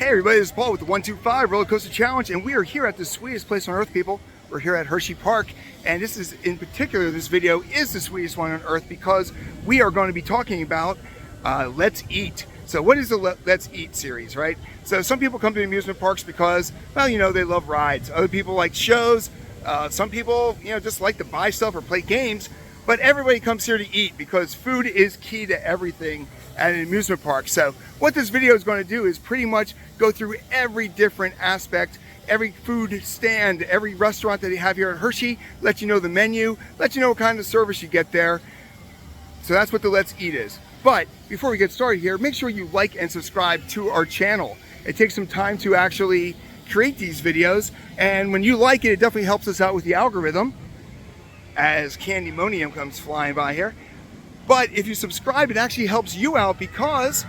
Hey everybody, this is Paul with the 125 Roller Coaster Challenge, and we are here at the sweetest place on earth, people. We're here at Hersheypark, and this is, in particular, this video is the sweetest one on earth because we are going to be talking about Let's Eat. So what is the Let's Eat series, right? So some people come to amusement parks because, well, you know, they love rides. Other people like shows. Some people, you know, just like to buy stuff or play games. But everybody comes here to eat because food is key to everything at an amusement park. So what this video is going to do is pretty much go through every different aspect, every food stand, every restaurant that they have here at Hershey, let you know the menu, let you know what kind of service you get there. So that's what the Let's Eat is. But before we get started here, make sure you like and subscribe to our channel. It takes some time to actually create these videos, and when you like it, it definitely helps us out with the algorithm as Candymonium comes flying by here. But if you subscribe, it actually helps you out because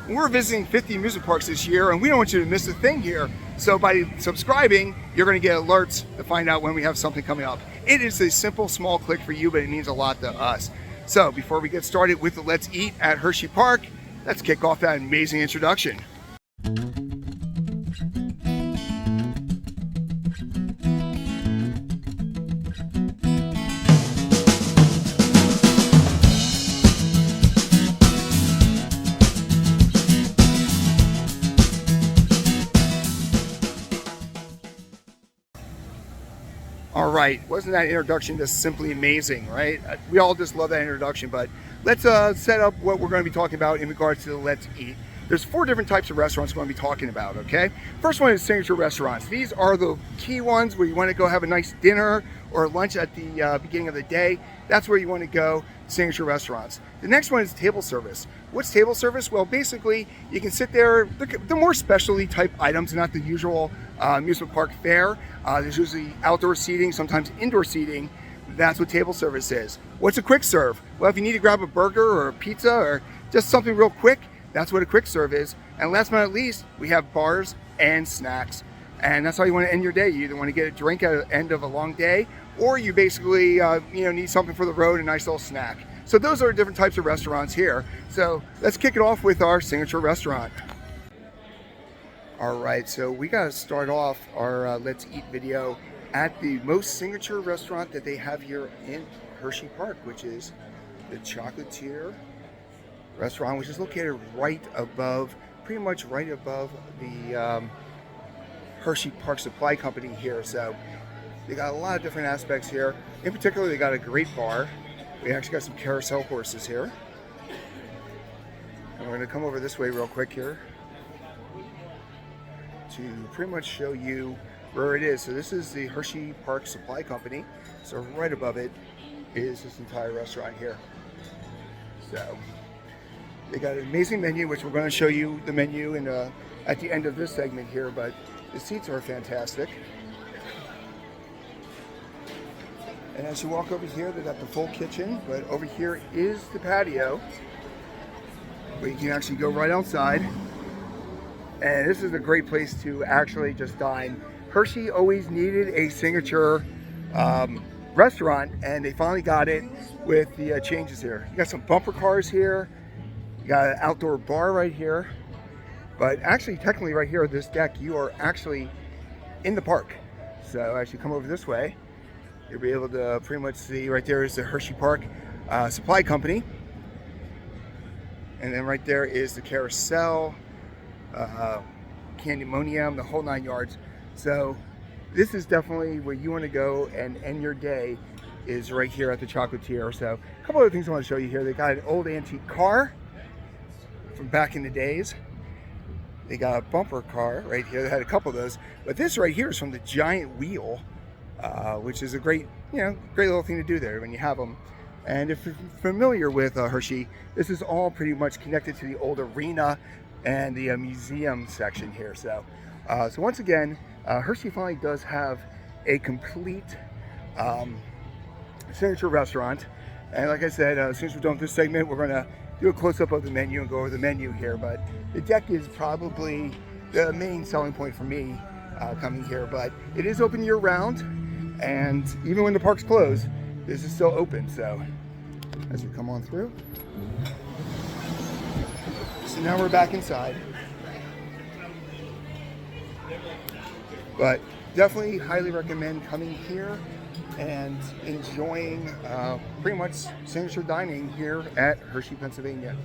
we're visiting 50 amusement parks this year and we don't want you to miss a thing here. So by subscribing, you're going to get alerts to find out when we have something coming up. It is a simple, small click for you, but it means a lot to us. So before we get started with the Let's Eat at Hersheypark, let's kick off that amazing introduction. All right, wasn't that introduction just simply amazing, right? We all just love that introduction, but let's set up what we're going to be talking about in regards to the Let's Eat. There's 4 different types of restaurants we're going to be talking about, okay? First one is signature restaurants. These are the key ones where you want to go have a nice dinner or lunch at the beginning of the day. That's where you want to go, signature restaurants. The next one is table service. What's table service? Well, basically, you can sit there, they're more specialty type items, not the usual amusement park fare. There's usually outdoor seating, sometimes indoor seating. That's what table service is. What's a quick serve? Well, if you need to grab a burger or a pizza or just something real quick, that's what a quick serve is. And last but not least, we have bars and snacks. And that's how you want to end your day. You either want to get a drink at the end of a long day, or you basically need something for the road, a nice little snack. So those are different types of restaurants here. So let's kick it off with our signature restaurant. All right, so we got to start off our Let's Eat video at the most signature restaurant that they have here in Hersheypark, which is the Chocolatier restaurant, which is located right above, pretty much right above the Hersheypark Supply Company here. So they got a lot of different aspects here. In particular, they got a great bar. We actually got some carousel horses here. And we're going to come over this way real quick here to pretty much show you where it is. So this is the Hersheypark Supply Company. So right above it is this entire restaurant here. So they got an amazing menu, which we're going to show you the menu at the end of this segment here, but the seats are fantastic. And as you walk over here, they got the full kitchen, but over here is the patio where you can actually go right outside. And this is a great place to actually just dine. Hershey always needed a signature restaurant, and they finally got it with the changes here. You got some bumper cars here. You got an outdoor bar right here. But actually, technically right here at this deck, you are actually in the park. So as you come over this way, you'll be able to pretty much see right there is the Hersheypark Supply Company. And then right there is the carousel, Candymonium, the whole 9 yards. So this is definitely where you want to go and end your day, is right here at the Chocolatier. So a couple other things I want to show you here. They got an old antique car from back in the days. They got a bumper car right here. They had a couple of those, but this right here is from the giant wheel, which is a great little thing to do there when you have them. And if you're familiar with Hershey, this is all pretty much connected to the old arena and the museum section here. So once again, Hershey finally does have a complete signature restaurant. And like I said, as soon as we're done with this segment, we're going to do a close-up of the menu and go over the menu here. But the deck is probably the main selling point for me coming here. But it is open year-round, and even when the park's closed, this is still open. So as we come on through, this So now we're back inside. But definitely highly recommend coming here and enjoying pretty much signature dining here at Hershey, Pennsylvania.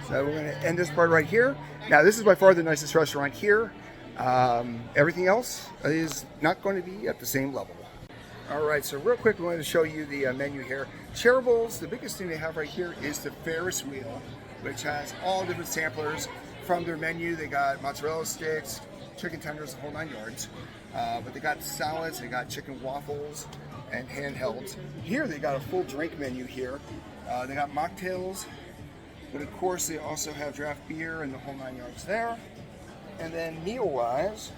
So we're going to end this part right here. Now this is by far the nicest restaurant here. Everything else is not going to be at the same level. All right, so real quick, we wanted to show you the menu here. Chairables, the biggest thing they have right here is the Ferris wheel, which has all different samplers from their menu. They got mozzarella sticks, chicken tenders, the whole 9 yards. But they got salads, they got chicken waffles, and handhelds. Here they got a full drink menu here. They got mocktails, but of course they also have draft beer and the whole 9 yards there. And then meal-wise,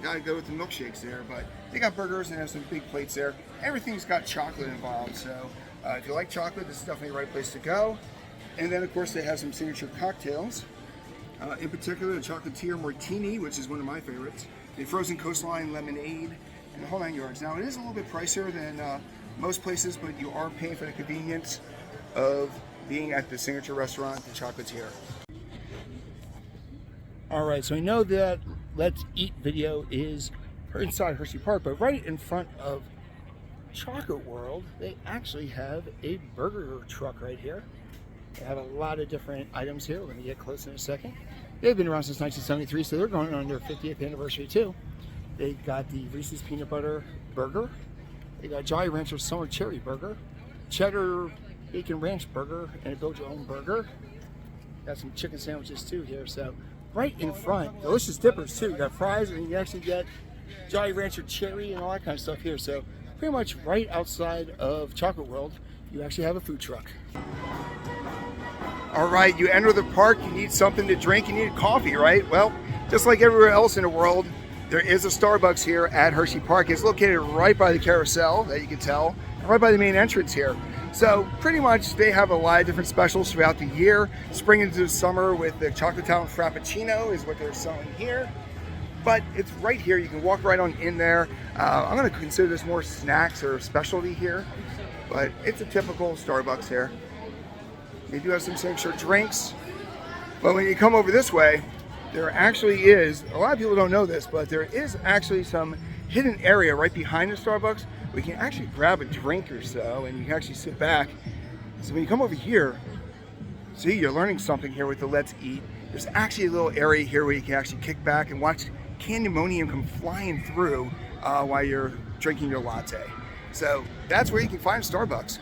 gotta go with the milkshakes there, but they got burgers and have some big plates there. Everything's got chocolate involved, so if you like chocolate, this is definitely the right place to go. And then of course they have some signature cocktails. In particular, the Chocolatier Martini, which is one of my favorites. The frozen coastline lemonade, and the whole 9 yards. Now it is a little bit pricier than most places, but you are paying for the convenience of being at the signature restaurant, the Chocolatier. All right, so I know that Let's Eat video is inside Hersheypark, but right in front of Chocolate World, they actually have a burger truck right here. They have a lot of different items here. We're going to get close in a second. They've been around since 1973, so they're going on their 50th anniversary too. They got the Reese's Peanut Butter Burger. They got Jolly Rancher Summer Cherry Burger, Cheddar Bacon Ranch Burger, and a Build Your Own Burger. Got some chicken sandwiches too here. So right in front, delicious dippers too. You got fries, and you actually get Jolly Rancher Cherry and all that kind of stuff here. So pretty much right outside of Chocolate World, you actually have a food truck. All right, you enter the park, you need something to drink, you need coffee, right? Well, just like everywhere else in the world, there is a Starbucks here at Hersheypark. It's located right by the carousel, that you can tell, right by the main entrance here. So pretty much they have a lot of different specials throughout the year. Spring into the summer with the Chocolate Town Frappuccino is what they're selling here. But it's right here, you can walk right on in there. I'm gonna consider this more snacks or specialty here, but it's a typical Starbucks here. They do have some signature drinks, but when you come over this way, there actually is, a lot of people don't know this, but there is actually some hidden area right behind the Starbucks. We can actually grab a drink or so, and you can actually sit back. So when you come over here, see, you're learning something here with the Let's Eat. There's actually a little area here where you can actually kick back and watch Candymonium come flying through while you're drinking your latte. So that's where you can find Starbucks.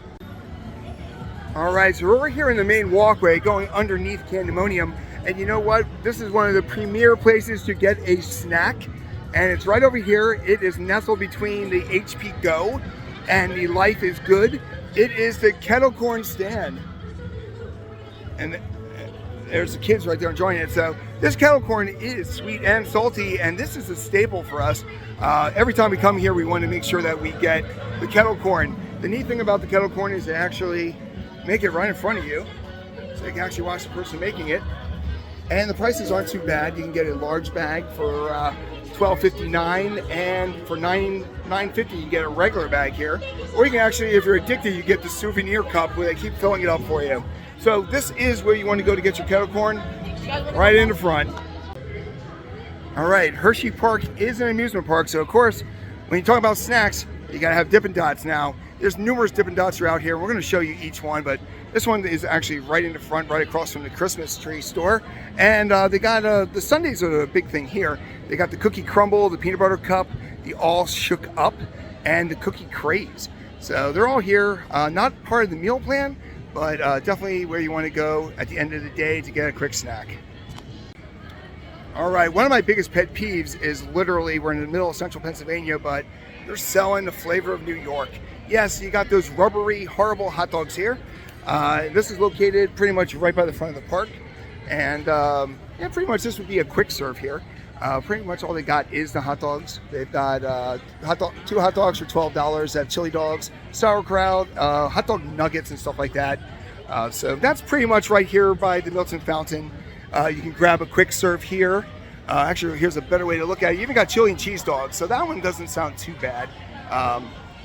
All right, so we're over here in the main walkway going underneath Candymonium, and you know what? This is one of the premier places to get a snack, and it's right over here. It is nestled between the HP Go and the Life is Good. It is the Kettle Corn stand, and there's the kids right there enjoying it. So this kettle corn is sweet and salty, and this is a staple for us. Every time we come here, we want to make sure that we get the kettle corn. The neat thing about the kettle corn is they actually make it right in front of you, so you can actually watch the person making it. And the prices aren't too bad. You can get a large bag for $12.59, and for $9.50 you can get a regular bag here. Or you can actually, if you're addicted, you get the souvenir cup where they keep filling it up for you. So this is where you want to go to get your kettle corn, right in the front. All right, Hersheypark is an amusement park, so of course, when you talk about snacks, you gotta have Dippin Dots. Now, there's numerous Dippin Dots throughout here. We're gonna show you each one, but this one is actually right in the front, right across from the Christmas tree store. And they got, the sundaes are the big thing here. They got the cookie crumble, the peanut butter cup, the all shook up, and the cookie craze. So they're all here, not part of the meal plan, but definitely where you wanna go at the end of the day to get a quick snack. All right, one of my biggest pet peeves is literally, we're in the middle of central Pennsylvania, but they're selling the flavor of New York. Yes, you got those rubbery, horrible hot dogs here. This is located pretty much right by the front of the park. And yeah, pretty much this would be a quick serve here. Pretty much all they got is the hot dogs. They've got 2 hot dogs for $12. They have chili dogs, sauerkraut, hot dog nuggets and stuff like that. So that's pretty much right here by the Milton fountain. You can grab a quick serve here. Actually, here's a better way to look at it. You even got chili and cheese dogs, so that one doesn't sound too bad.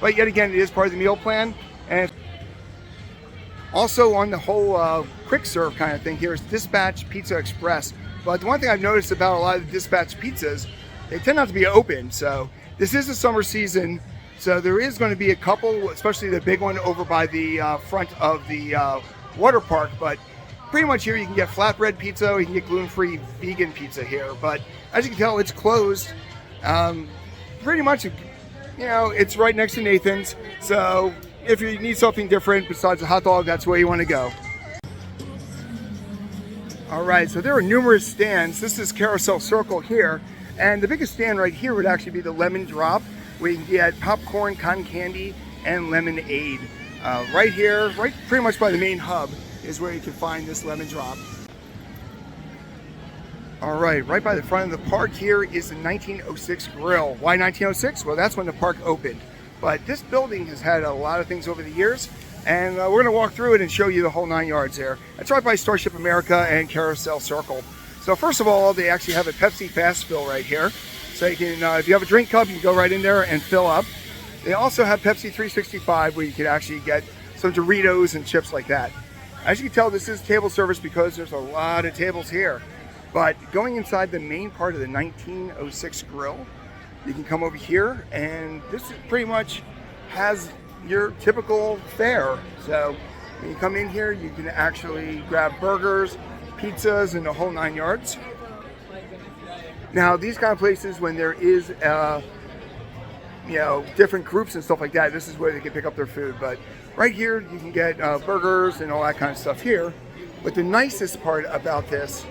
But yet again, it is part of the meal plan. And Also on the whole quick serve kind of thing here is Dispatch Pizza Express. But the one thing I've noticed about a lot of the Dispatch pizzas, they tend not to be open. So this is the summer season. So there is going to be a couple, especially the big one over by the front of the water park. But pretty much here you can get flatbread pizza, you can get gluten-free vegan pizza here. But as you can tell, it's closed. Pretty much, it's right next to Nathan's. So if you need something different besides a hot dog, that's where you want to go. All right, so there are numerous stands. This is Carousel Circle here. And the biggest stand right here would actually be the Lemon Drop, where you can get popcorn, cotton candy, and lemonade. Right here, right pretty much by the main hub, is where you can find this Lemon Drop. All right by the front of the park here is the 1906 Grill. Why 1906? Well, that's when the park opened. But this building has had a lot of things over the years, and we're going to walk through it and show you the whole 9 yards there. It's right by Starship America and Carousel Circle. So first of all, they actually have a Pepsi Fast Fill right here. So you can, if you have a drink cup, you can go right in there and fill up. They also have Pepsi 365, where you can actually get some Doritos and chips like that. As you can tell, this is table service because there's a lot of tables here. But going inside the main part of the 1906 Grill, you can come over here, and this pretty much has your typical fare. So when you come in here, you can actually grab burgers, pizzas, and the whole 9 yards. Now, these kind of places, when there is, different groups and stuff like that, this is where they can pick up their food. But right here, you can get burgers and all that kind of stuff here. But the nicest part about this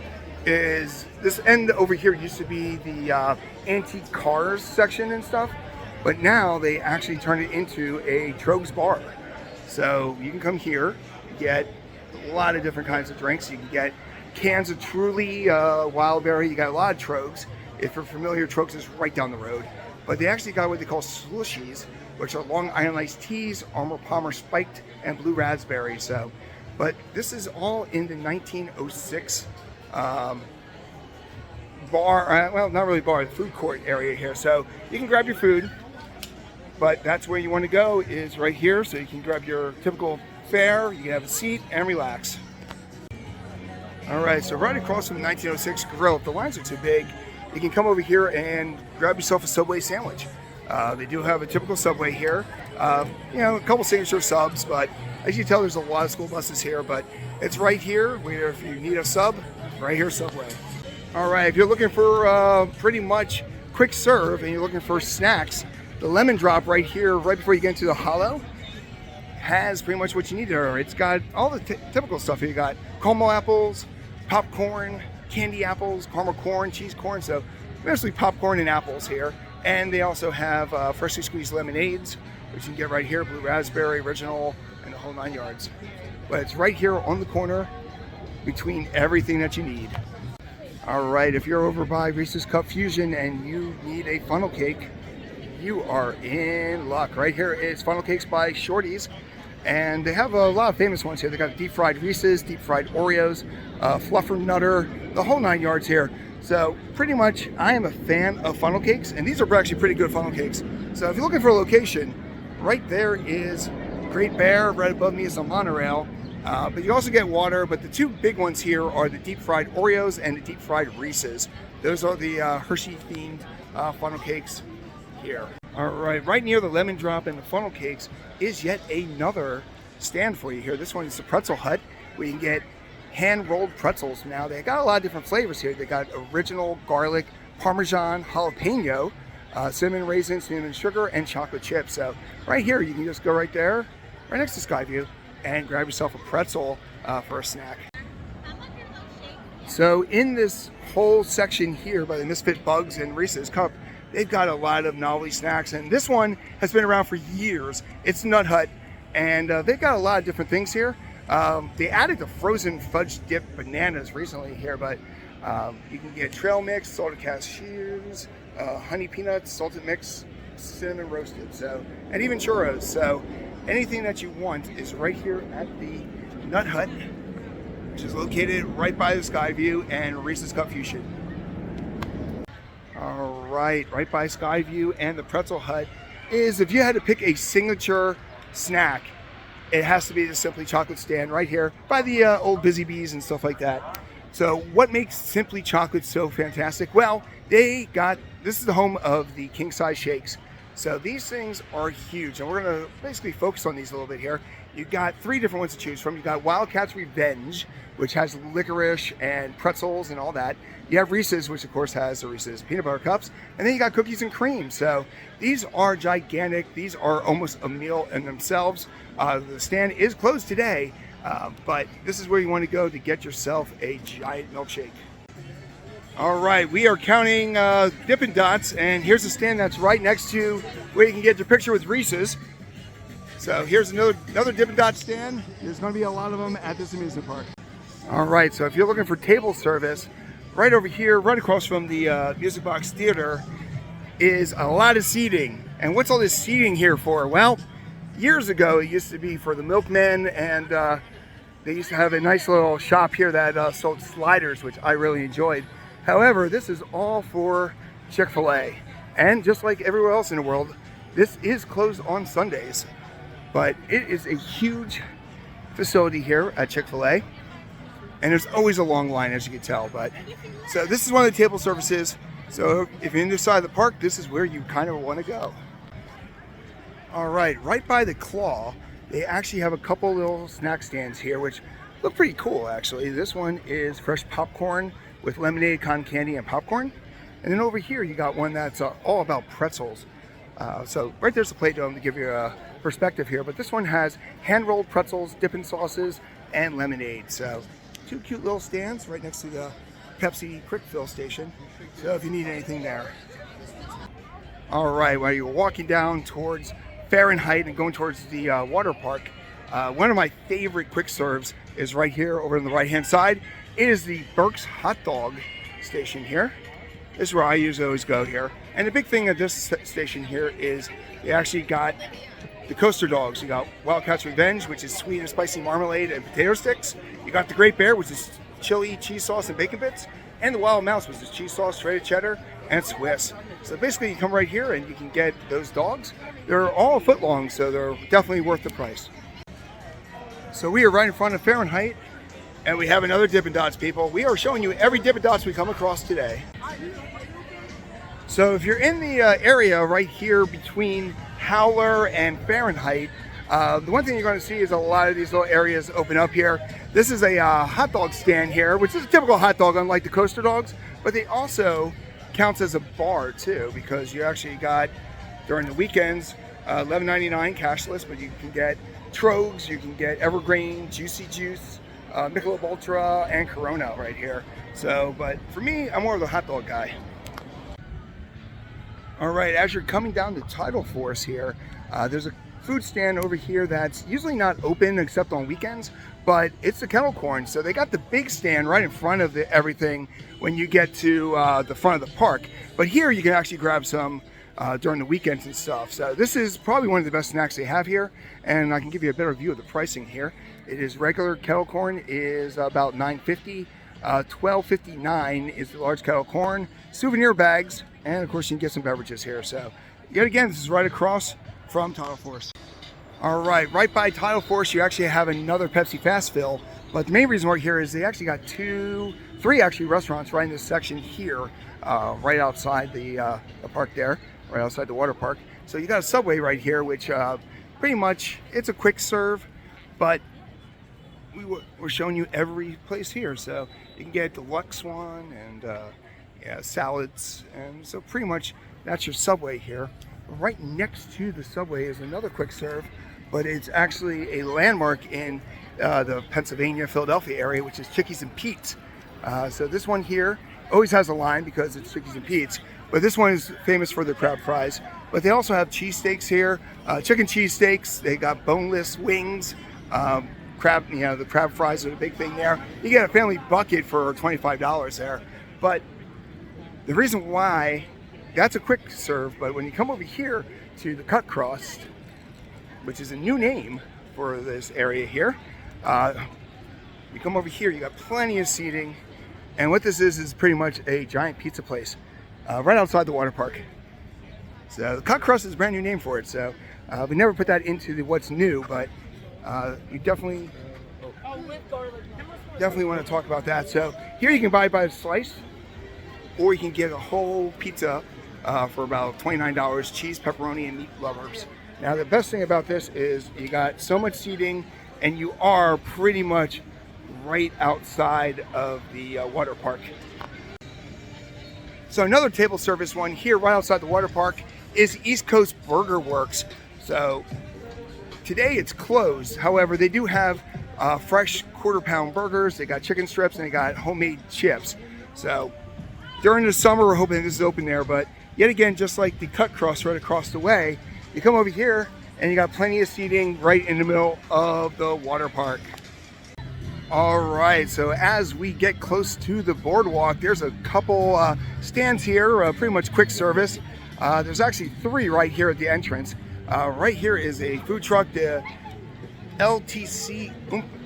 is this end over here used to be the antique cars section and stuff. But now they actually turned it into a Trogs bar. So you can come here, get a lot of different kinds of drinks. You can get cans of Truly Wild Berry. You got a lot of Trogs. If you're familiar, Trogs is right down the road. But they actually got what they call slushies, which are Long Island iced teas, Armour Palmer spiked, and blue raspberry. So, but this is all in the 1906 bar. Well, not really bar, the food court area here. So you can grab your food, but that's where you want to go is right here. So you can grab your typical fare, you can have a seat and relax. All right, so right across from the 1906 Grill, if the lines are too big, you can come over here and grab yourself a Subway sandwich. They do have a typical Subway here. A couple signature subs, but as you can tell, there's a lot of school buses here, but it's right here where if you need a sub, right here, Subway. All right, if you're looking for pretty much quick serve and you're looking for snacks, the Lemon Drop right here, right before you get into the Hollow, has pretty much what you need there. It's got all the typical stuff here. You got caramel apples, popcorn, candy apples, caramel corn, cheese corn, so mostly popcorn and apples here. And they also have freshly squeezed lemonades, which you can get right here, blue raspberry, original, and the whole 9 yards. But it's right here on the corner between everything that you need. All right, if you're over by Reese's Cup Fusion and you need a funnel cake, you are in luck. Right here is Funnel Cakes by Shorty's. And they have a lot of famous ones here. They got deep fried Reese's, deep fried Oreos, Fluffer Nutter, the whole 9 yards here. So pretty much I am a fan of funnel cakes, and these are actually pretty good funnel cakes. So if you're looking for a location, right there is Great Bear. Right above me is a monorail. But you also get water, but the two big ones here are the deep fried Oreos and the deep fried Reese's. Those are the Hershey themed funnel cakes here. All right near the Lemon Drop and the funnel cakes is yet another stand for you here. This one is the Pretzel Hut, where you can get hand-rolled pretzels. Now, they got a lot of different flavors here. They got original garlic, Parmesan, jalapeno, cinnamon raisin, cinnamon sugar, and chocolate chips. So right here, you can just go right there, right next to Skyview, and grab yourself a pretzel for a snack. So in this whole section here by the Misfit Bugs and Reese's Cup, they've got a lot of novelty snacks, and this one has been around for years. It's Nut Hut, and they've got a lot of different things here. They added the frozen fudge dip bananas recently here, but you can get trail mix, salted cashews, honey peanuts, salted mix, cinnamon roasted, and even churros. So anything that you want is right here at the Nut Hut, which is located right by the Skyview and Reese's Cup Fusion. All right by Skyview and the Pretzel Hut is if you had to pick a signature snack it has to be the Simply Chocolate stand right here by the old Busy Bees and stuff like that. So what makes Simply Chocolate so fantastic? Well, this is the home of the king size shakes. So these things are huge, and we're gonna basically focus on these a little bit here. You've got 3 different ones to choose from. You've got Wildcat's Revenge, which has licorice and pretzels and all that. You have Reese's, which of course has the Reese's peanut butter cups, and then you got cookies and cream. So these are gigantic. These are almost a meal in themselves. The stand is closed today, but this is where you want to go to get yourself a giant milkshake. All right, we are counting Dippin Dots, and here's a stand that's right next to where you can get your picture with Reese's. So here's another Dippin Dots stand. There's going to be a lot of them at this amusement park. All right, so if you're looking for table service, right over here, right across from the Music Box Theater, is a lot of seating. And what's all this seating here for? Well, years ago, it used to be for the milkmen, and they used to have a nice little shop here that sold sliders, which I really enjoyed. However, this is all for Chick-fil-A. And just like everywhere else in the world, this is closed on Sundays. But it is a huge facility here at Chick-fil-A. And there's always a long line, as you can tell. So this is one of the table services. So if you're in this side of the park, this is where you kind of want to go. All right by the Claw, they actually have a couple little snack stands here, which look pretty cool, actually. This one is fresh popcorn with lemonade, cotton candy, and popcorn. And then over here, you got one that's all about pretzels. So right there's the plate dome to give you a perspective here. But this one has hand-rolled pretzels, dipping sauces, and lemonade. So 2 cute little stands right next to the Pepsi quick fill station. So if you need anything there. All right, while you're walking down towards Fahrenheit and going towards the water park, one of my favorite quick serves is right here over on the right-hand side. It is the Burke's Hot Dog station here. This is where I usually always go here. And the big thing at this station here is they actually got the coaster dogs. You got Wildcat's Revenge, which is sweet and spicy marmalade and potato sticks. You got the Great Bear, which is chili, cheese sauce, and bacon bits. And the Wild Mouse, which is cheese sauce, shredded cheddar, and Swiss. So basically you come right here and you can get those dogs. They're all a foot long, so they're definitely worth the price. So we are right in front of Fahrenheit, and we have another Dippin Dots, people. We are showing you every Dippin Dots we come across today. So if you're in the area right here between Howler and Fahrenheit, the one thing you're going to see is a lot of these little areas open up here. This is a hot dog stand here, which is a typical hot dog, unlike the coaster dogs, but they also counts as a bar too, because you actually got, during the weekends, $11.99 cashless, but you can get Trogs, you can get Evergreen, Juicy Juice, Michelob Ultra, and Corona right here. So, but for me, I'm more of the hot dog guy. All right, as you're coming down the Tidal Force here, there's a food stand over here that's usually not open except on weekends, but it's the Kettle corn. So they got the big stand right in front of everything when you get to the front of the park. But here you can actually grab some during the weekends and stuff. So this is probably one of the best snacks they have here, and I can give you a better view of the pricing here. It is regular kettle corn is about $9.50. $12.59 is the large kettle corn. Souvenir bags, and of course you can get some beverages here. So yet again, this is right across from Tidal Force. All right by Tidal Force, you actually have another Pepsi Fast Fill. But the main reason we're here is they actually got three actually restaurants right in this section here, right outside the park there, right outside the water park. So you got a Subway right here, which pretty much it's a quick serve, but we're showing you every place here. So you can get deluxe one and yeah, salads, and so pretty much that's your Subway here. Right next to the Subway is another quick serve, but it's actually a landmark in the Pennsylvania, Philadelphia area, which is Chickies and Pete's. So this one here always has a line because it's Chickies and Pete's, but this one is famous for their crab fries. But they also have cheesesteaks here, chicken cheesesteaks. They got boneless wings, crab. You know, the crab fries are the big thing there. You get a family bucket for $25 there. But the reason why, that's a quick serve, but when you come over here to the Cut Crust, which is a new name for this area here, you come over here, you got plenty of seating, and what this is pretty much a giant pizza place right outside the water park. So the Cut Crust is a brand new name for it, so we never put that into the what's new, but You definitely want to talk about that. So here you can buy by the slice, or you can get a whole pizza for about $29, cheese, pepperoni, and meat lovers. Now the best thing about this is you got so much seating, and you are pretty much right outside of the water park. So another table service one here right outside the water park is East Coast Burger Works. So today it's closed. However, they do have fresh quarter-pound burgers. They got chicken strips and they got homemade chips. So during the summer, we're hoping this is open there. But yet again, just like the cut crust right across the way, you come over here and you got plenty of seating right in the middle of the water park. All right, so as we get close to the boardwalk, there's a couple stands here, pretty much quick service. There's actually 3 right here at the entrance. Right here is a food truck, the LTC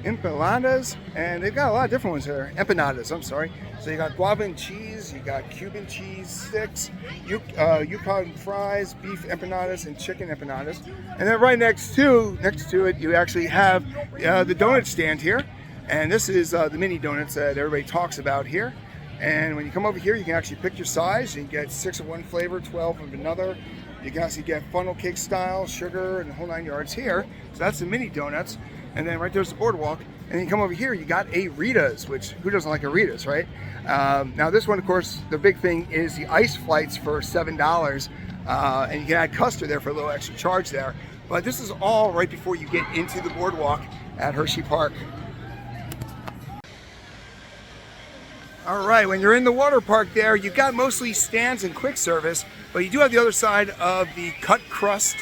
Empanadas, and they've got a lot of different ones here. Empanadas, I'm sorry. So you got guava and cheese, you got Cuban cheese sticks, Yukon fries, beef empanadas, and chicken empanadas. And then right next to it, you actually have the donut stand here. And this is the mini donuts that everybody talks about here. And when you come over here, you can actually pick your size. You can get 6 of one flavor, 12 of another. You can actually get funnel cake style, sugar, and the whole 9 yards here. So that's the mini donuts. And then right there's the boardwalk. And you come over here, you got a Rita's, which who doesn't like a Rita's, right? Now this one, of course, the big thing is the ice flights for $7. And you can add custard there for a little extra charge there. But this is all right before you get into the boardwalk at Hersheypark. All right, when you're in the water park there, you got mostly stands and quick service, but you do have the other side of the cut crust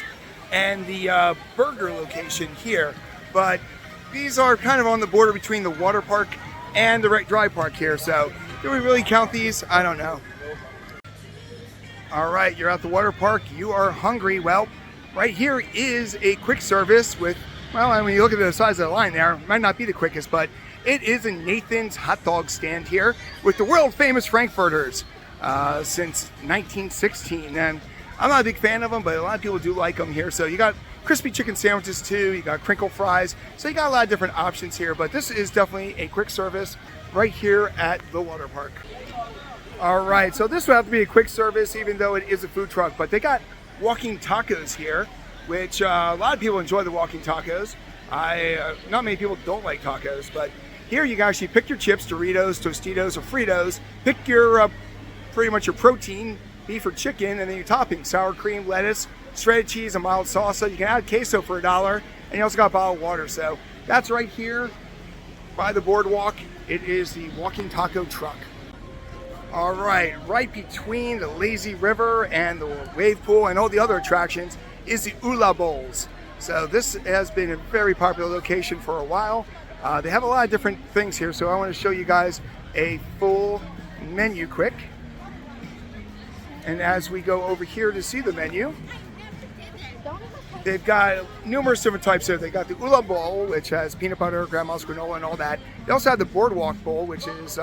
and the burger location here. But these are kind of on the border between the water park and the dry park here. So do we really count these? I don't know. All right, you're at the water park. You are hungry. Well, right here is a quick service with, well, when you look at the size of the line there, it might not be the quickest, but it is a Nathan's hot dog stand here with the world famous Frankfurters since 1916. And I'm not a big fan of them, but a lot of people do like them here. So you got crispy chicken sandwiches too, you got crinkle fries. So you got a lot of different options here, but this is definitely a quick service right here at the water park. All right, so this would have to be a quick service even though it is a food truck, but they got walking tacos here, which a lot of people enjoy the walking tacos. Not many people don't like tacos, but here you can actually pick your chips, Doritos, Tostitos, or Fritos. Pick your pretty much your protein, beef or chicken, and then your toppings: sour cream, lettuce, shredded cheese, and mild salsa. You can add queso for $1, and you also got bottled water. So that's right here by the boardwalk. It is the walking taco truck. All right, right between the lazy river and the wave pool and all the other attractions is the Oola Bowls. So this has been a very popular location for a while. They have a lot of different things here, so I want to show you guys a full menu quick. And as we go over here to see the menu, they've got numerous different types here. They got the Oola Bowl, which has peanut butter, grandma's granola, and all that. They also have the Boardwalk Bowl, which is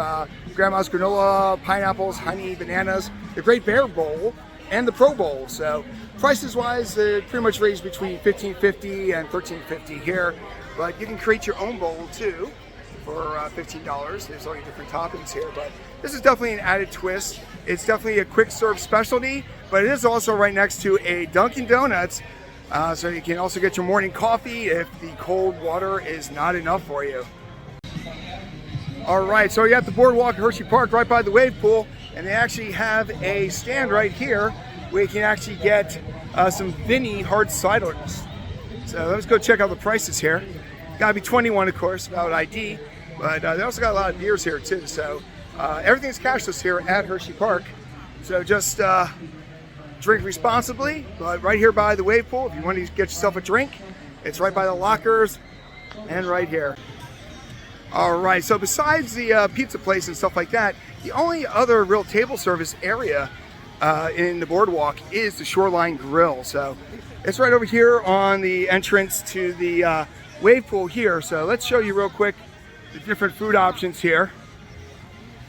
grandma's granola, pineapples, honey, bananas, the Great Bear Bowl, and the Pro Bowl. So prices wise, they pretty much range between $15.50 and $13.50 here. But you can create your own bowl too for $15. There's all your different toppings here, but this is definitely an added twist. It's definitely a quick serve specialty, but it is also right next to a Dunkin Donuts. So you can also get your morning coffee if the cold water is not enough for you. All right, so you're at the boardwalk at Hersheypark right by the wave pool, and they actually have a stand right here where you can actually get some Vinny hard ciders. So let's go check out the prices here. Gotta be 21, of course, without ID, but they also got a lot of beers here too. So everything's cashless here at Hersheypark. So just drink responsibly, but right here by the wave pool, if you want to get yourself a drink, it's right by the lockers and right here. All right, so besides the pizza place and stuff like that, the only other real table service area in the boardwalk is the Shoreline Grill. So it's right over here on the entrance to the wave pool here. So let's show you real quick the different food options here.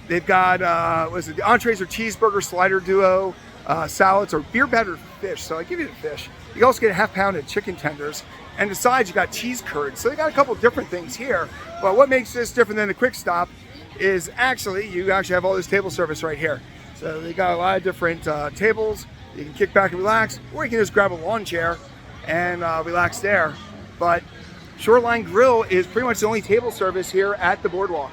They've got, the entrees are cheeseburger, slider duo, salads, or beer battered fish. So I give you the fish. You also get a half pound of chicken tenders, and the sides you got cheese curds. So they got a couple different things here. But what makes this different than the Quick Stop is you actually have all this table service right here. So they got a lot of different tables. You can kick back and relax, or you can just grab a lawn chair and relax there. But Shoreline Grill is pretty much the only table service here at the Boardwalk.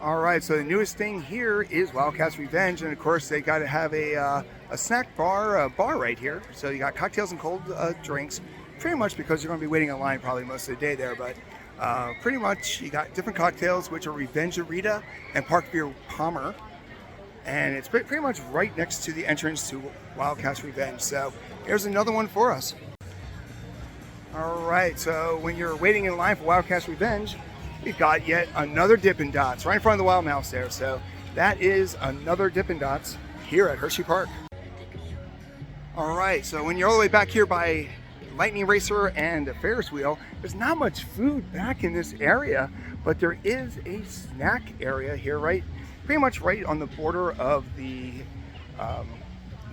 All right, so the newest thing here is Wildcat's Revenge, and of course they got to have a snack bar, right here. So you got cocktails and cold drinks, pretty much because you're going to be waiting in line probably most of the day there. But pretty much you got different cocktails, which are Revenge Arita and Park Beer Palmer. And it's pretty much right next to the entrance to Wildcat's Revenge. So here's another one for us. All right, so when you're waiting in line for Wildcat's Revenge, we've got yet another Dippin Dots right in front of the Wild Mouse there. So that is another Dippin Dots here at Hersheypark. All right, so when you're all the way back here by Lightning Racer and the Ferris wheel, there's not much food back in this area, but there is a snack area here, pretty much right on the border of the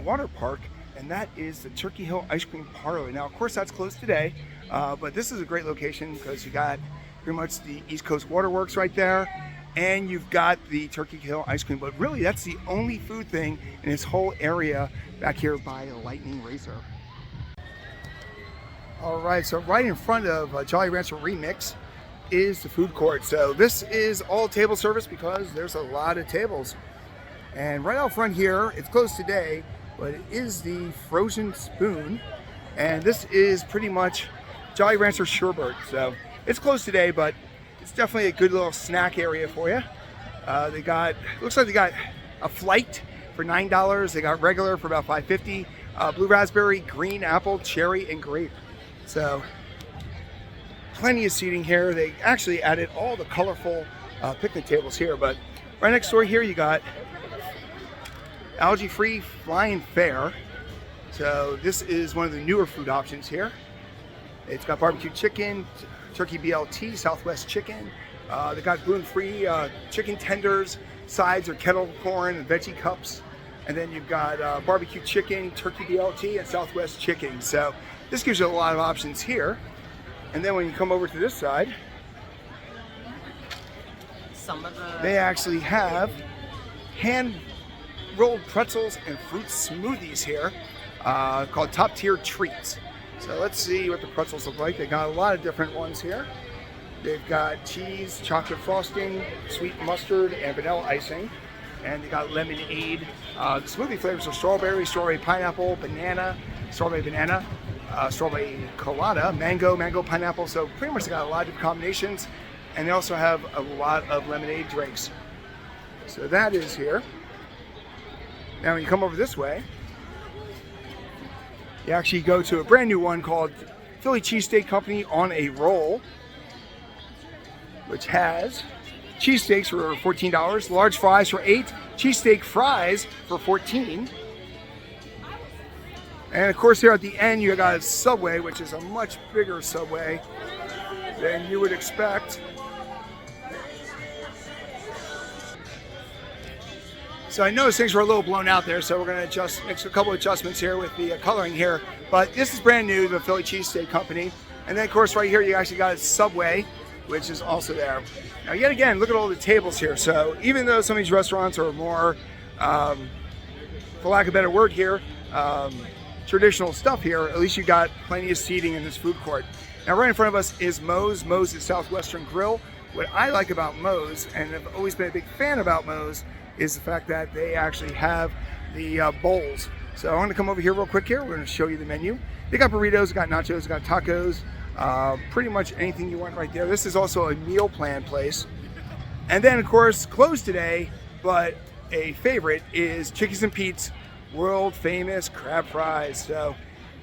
water park, and that is the Turkey Hill Ice Cream Parlor. Now, of course, that's closed today, but this is a great location because you got pretty much the East Coast Waterworks right there, and you've got the Turkey Hill Ice Cream. But really, that's the only food thing in this whole area back here by Lightning Racer. All right, so right in front of Jolly Rancher Remix is the food court. So this is all table service because there's a lot of tables. And right out front here, it's closed today, but it is the Frozen Spoon. And this is pretty much Jolly Rancher Sherbet. So it's closed today, but it's definitely a good little snack area for you. Looks like they got a flight for $9. They got regular for about $5.50. Blue raspberry, green apple, cherry, and grape. So plenty of seating here. They actually added all the colorful picnic tables here, but right next door here you got algae-free flying fare. So this is one of the newer food options here. It's got barbecue chicken, turkey BLT, Southwest chicken. They got gluten-free chicken tenders, sides or kettle corn and veggie cups. And then you've got barbecue chicken, turkey BLT, and Southwest chicken. So this gives you a lot of options here. And then when you come over to this side, they actually have hand-rolled pretzels and fruit smoothies here called Top Tier Treats. So let's see what the pretzels look like. They got a lot of different ones here. They've got cheese, chocolate frosting, sweet mustard, and vanilla icing. And they got lemonade. The smoothie flavors are strawberry pineapple, banana, strawberry banana, strawberry colada, mango pineapple. So pretty much they got a lot of different combinations, and they also have a lot of lemonade drinks. So that is here. Now when you come over this way, you actually go to a brand new one called Philly Cheesesteak Company on a Roll, which has cheesesteaks for $14, large fries for $8, cheesesteak fries for $14. And of course here at the end you got a Subway, which is a much bigger Subway than you would expect. So I noticed things were a little blown out there, so we're going to make a couple adjustments here with the coloring here. But this is brand new, the Philly Cheesesteak Company. And then of course right here you actually got a Subway, which is also there. Now yet again, look at all the tables here. So even though some of these restaurants are more, for lack of a better word here, traditional stuff here, at least you got plenty of seating in this food court. Now right in front of us is Moe's. Moe's is Southwestern Grill. What I like about Moe's, and I've always been a big fan about Moe's, is the fact that they actually have the bowls. So I'm going to come over here real quick here. We're going to show you the menu. They got burritos, they got nachos, they got tacos, pretty much anything you want right there. This is also a meal plan place. And then of course closed today, but a favorite is Chickies and Pete's world famous crab fries. So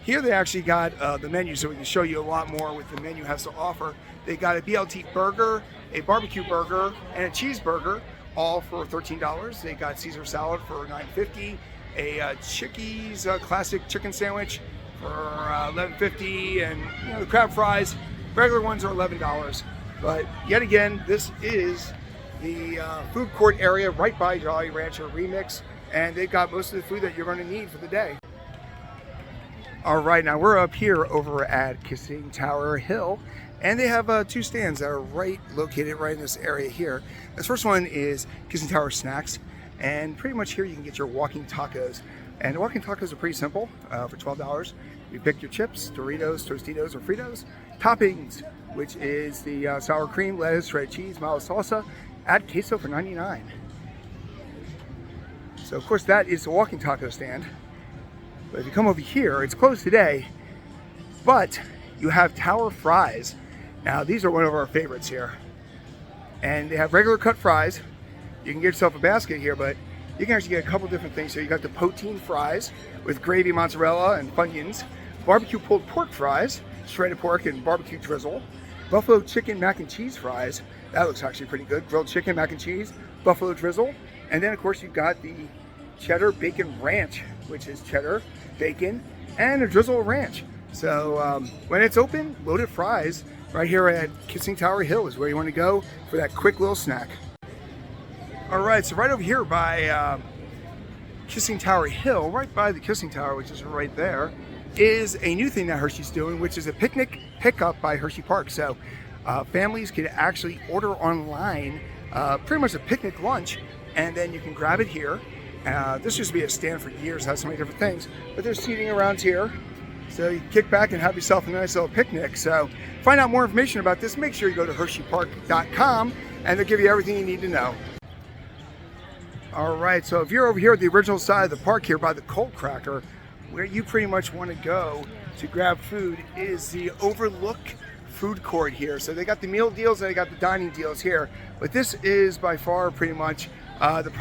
here they actually got the menu, so we can show you a lot more what the menu has to offer. They got a BLT burger, a barbecue burger, and a cheeseburger, all for $13. They got Caesar salad for $9.50, a Chickies classic chicken sandwich for $11.50, and the crab fries, regular ones are $11. But yet again, this is the food court area right by Jolly Rancher Remix, and they've got most of the food that you're going to need for the day. All right, now we're up here over at Kissing Tower Hill, and they have two stands that are located right in this area here. This first one is Kissing Tower Snacks, and pretty much here you can get your walking tacos. And the walking tacos are pretty simple for $12. You pick your chips, Doritos, Tostitos, or Fritos. Toppings, which is the sour cream, lettuce, shredded cheese, mild salsa. Add queso for $99. So of course that is the walking taco stand. But if you come over here, it's closed today, but you have Tower Fries. Now these are one of our favorites here. And they have regular cut fries. You can get yourself a basket here, but you can actually get a couple different things here. You got the poutine fries with gravy, mozzarella, and Funyuns. Barbecue pulled pork fries, shredded pork and barbecue drizzle. Buffalo chicken mac and cheese fries. That looks actually pretty good. Grilled chicken, mac and cheese, buffalo drizzle. And then of course you've got the cheddar bacon ranch, which is cheddar, bacon, and a drizzle of ranch. So when it's open, loaded fries right here at Kissing Tower Hill is where you want to go for that quick little snack. All right, so right over here by Kissing Tower Hill, right by the Kissing Tower, which is right there, is a new thing that Hershey's doing, which is a picnic pickup by Hersheypark. So families can actually order online pretty much a picnic lunch, and then you can grab it here. This used to be a stand for years, has so many different things, but there's seating around here. So you can kick back and have yourself a nice little picnic. So find out more information about this, make sure you go to Hersheypark.com, and they'll give you everything you need to know. All right, so if you're over here at the original side of the park here by the Cold Cracker, where you pretty much want to go to grab food is the Overlook food court here. So they got the meal deals and they got the dining deals here, but this is by far pretty much the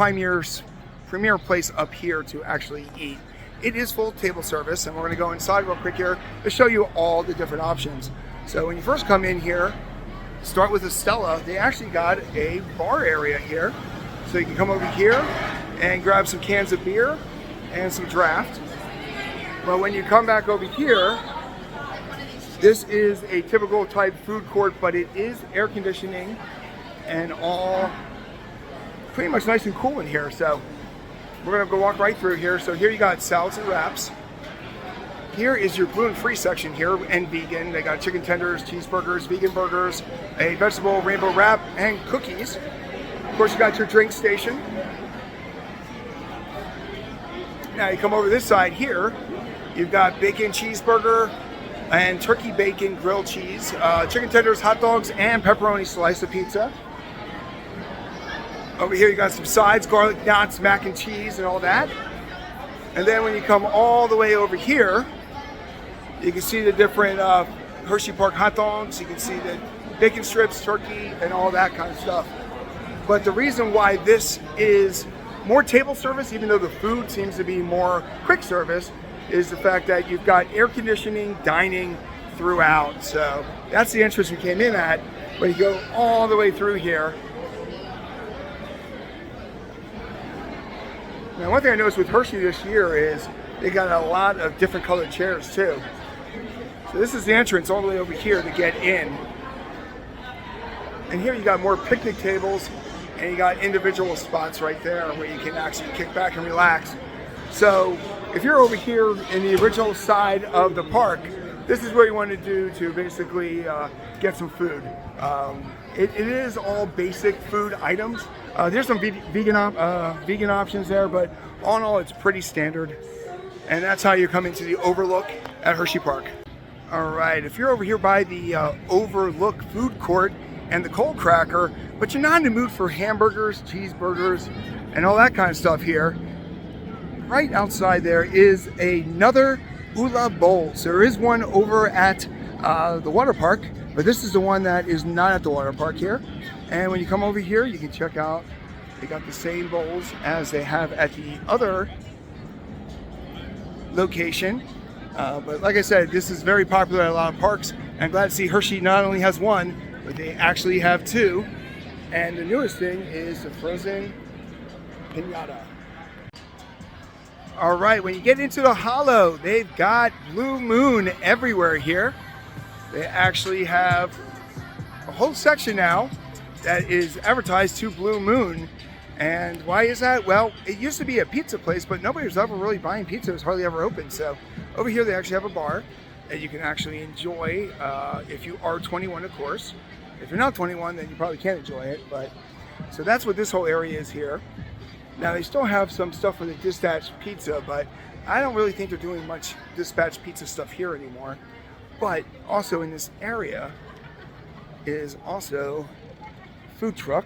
premier place up here to actually eat. It is full table service, and we're going to go inside real quick here to show you all the different options. So when you first come in here, start with Estella. They actually got a bar area here. So you can come over here and grab some cans of beer and some draft. But when you come back over here, this is a typical type food court, but it is air conditioning and all pretty much nice and cool in here. So we're gonna go walk right through here. So here you got salads and wraps. Here is your gluten-free section here and vegan. They got chicken tenders, cheeseburgers, vegan burgers, a vegetable rainbow wrap, and cookies. Of course, you got your drink station. Now you come over this side here, you've got bacon cheeseburger and turkey bacon grilled cheese, chicken tenders, hot dogs, and pepperoni slice of pizza. Over here you got some sides, garlic knots, mac and cheese, and all that. And then when you come all the way over here, you can see the different Hersheypark hot dogs, you can see the bacon strips, turkey, and all that kind of stuff. But the reason why this is more table service, even though the food seems to be more quick service, is the fact that you've got air conditioning, dining throughout. So that's the entrance we came in at, but you go all the way through here. Now one thing I noticed with Hershey this year is they got a lot of different colored chairs too. So this is the entrance all the way over here to get in. And here you got more picnic tables, and you got individual spots right there where you can actually kick back and relax. So if you're over here in the original side of the park, this is what you want to do to basically get some food. It is all basic food items. There's some vegan options there, but all in all, it's pretty standard. And that's how you come into the Overlook at Hersheypark. All right, if you're over here by the Overlook food court and the Cold Cracker, but you're not in the mood for hamburgers, cheeseburgers, and all that kind of stuff here, right outside there is another Oola Bowl. So there is one over at the water park, but this is the one that is not at the water park here. And when you come over here, you can check out, they got the same bowls as they have at the other location. But like I said, this is very popular at a lot of parks. I'm glad to see Hershey not only has one, but they actually have two. And the newest thing is the frozen pinata. All right, when you get into the Hollow, they've got Blue Moon everywhere here. They actually have a whole section now that is advertised to Blue Moon. And why is that? Well, it used to be a pizza place, but nobody was ever really buying pizza. It was hardly ever open. So Over here they actually have a bar that you can actually enjoy if you are 21, of course. If you're not 21, then you probably can't enjoy it. But so that's what this whole area is here. Now they still have some stuff for the dispatch pizza, but I don't really think they're doing much dispatch pizza stuff here anymore. But also in this area is also food truck,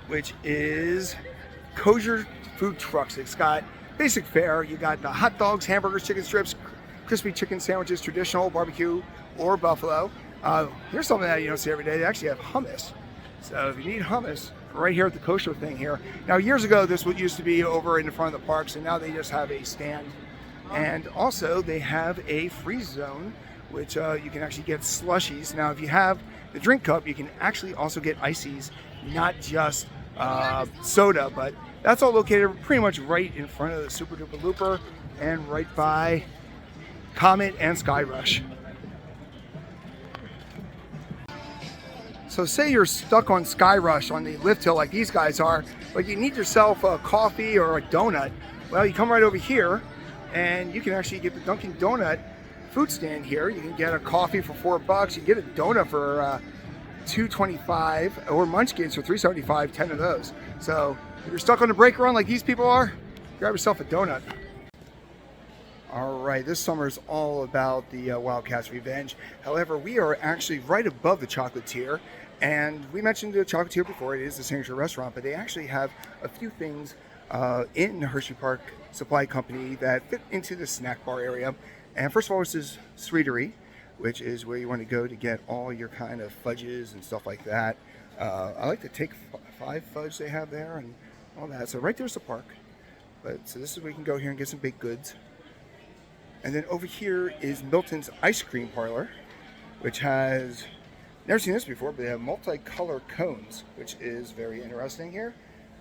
which is kosher food trucks. It's got basic fare. You got the hot dogs, hamburgers, chicken strips, crispy chicken sandwiches, traditional, barbecue, or buffalo. Here's something that you don't see every day. They actually have hummus. So if you need hummus, right here at the kosher thing here. Now years ago this used to be over in the front of the parks, and now they just have a stand. And also they have a freeze zone, which you can actually get slushies. Now if you have the drink cup, you can actually also get ices, not just soda, but that's all located pretty much right in front of the Super Duper Looper and right by Comet and Sky Rush. So say you're stuck on Sky Rush on the lift hill like these guys are, but you need yourself a coffee or a donut. Well, you come right over here and you can actually get the Dunkin Donut food stand here. You can get a coffee for $4. You can get a donut for $2.25 or munchkins for $3.75, 10 of those. So if you're stuck on the break run like these people are, grab yourself a donut. All right, this summer is all about the Wildcat's revenge. However, we are actually right above the Chocolatier, and we mentioned the Chocolatier before. It is the signature restaurant, but they actually have a few things in the Hersheypark Supply Company that fit into the snack bar area. And first of all, this is Sweetery, which is where you want to go to get all your kind of fudges and stuff like that. I like to take 5 fudge they have there and all that. So right there's the park. But so this is where you can go here and get some baked goods. And then over here is Milton's ice cream parlor, which has, never seen this before, but they have multicolor cones, which is very interesting here.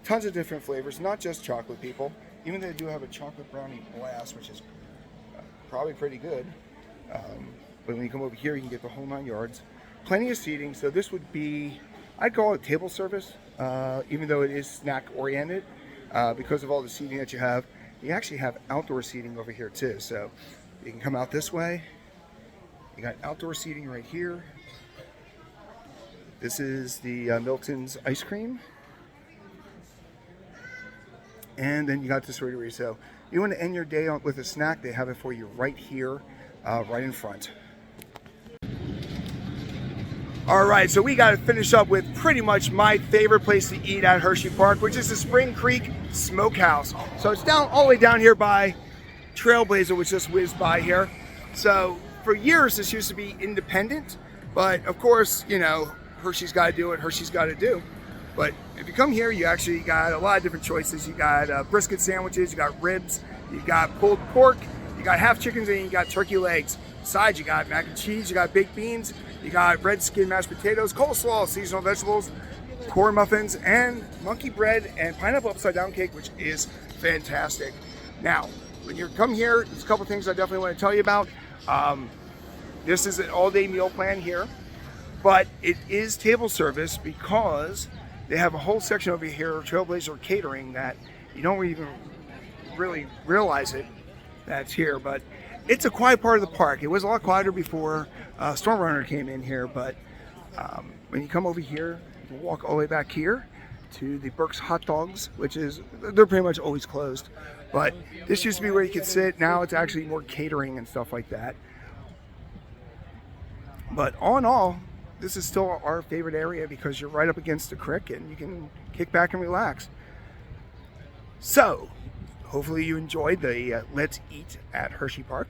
Tons of different flavors, not just chocolate, people. Even though they do have a chocolate brownie blast, which is probably pretty good. But when you come over here, you can get the whole 9 yards. Plenty of seating, so this would be, I'd call it table service, even though it is snack oriented, because of all the seating that you have. You actually have outdoor seating over here too, so you can come out this way. You got outdoor seating right here. This is the Milton's ice cream. And then you got the Sweetery. So you want to end your day with a snack, they have it for you right here, right in front. All right, so we got to finish up with pretty much my favorite place to eat at Hersheypark, which is the Spring Creek Smokehouse. So it's down all the way down here by Trailblazer, which just whizzed by here. So for years, this used to be independent, but of course, you know, Hershey's got to do what Hershey's got to do. But if you come here, you actually got a lot of different choices. You got brisket sandwiches, you got ribs, you got pulled pork, you got half chickens, and you got turkey legs. Besides, you got mac and cheese, you got baked beans, you got red skin mashed potatoes, coleslaw, seasonal vegetables, corn muffins, and monkey bread and pineapple upside down cake, which is fantastic. Now, when you come here, there's a couple things I definitely want to tell you about. This is an all-day meal plan here, but it is table service because they have a whole section over here, Trailblazer Catering, that you don't even really realize it that's here, but it's a quiet part of the park. It was a lot quieter before Storm Runner came in here, but when you come over here, you walk all the way back here to the Burke's Hot Dogs, which is, they're pretty much always closed. But this used to be where you could sit. Now it's actually more catering and stuff like that. But all in all, this is still our favorite area because you're right up against the creek and you can kick back and relax. So, hopefully you enjoyed the Let's Eat at Hersheypark.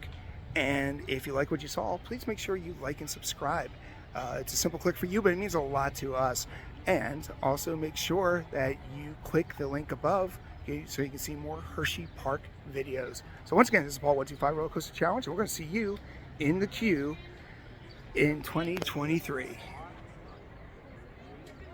And if you like what you saw, please make sure you like and subscribe. It's a simple click for you, but it means a lot to us. And also make sure that you click the link above so you can see more Hersheypark videos. So once again, this is Paul 125 Roller Coaster Challenge, and we're going to see you in the queue in 2023.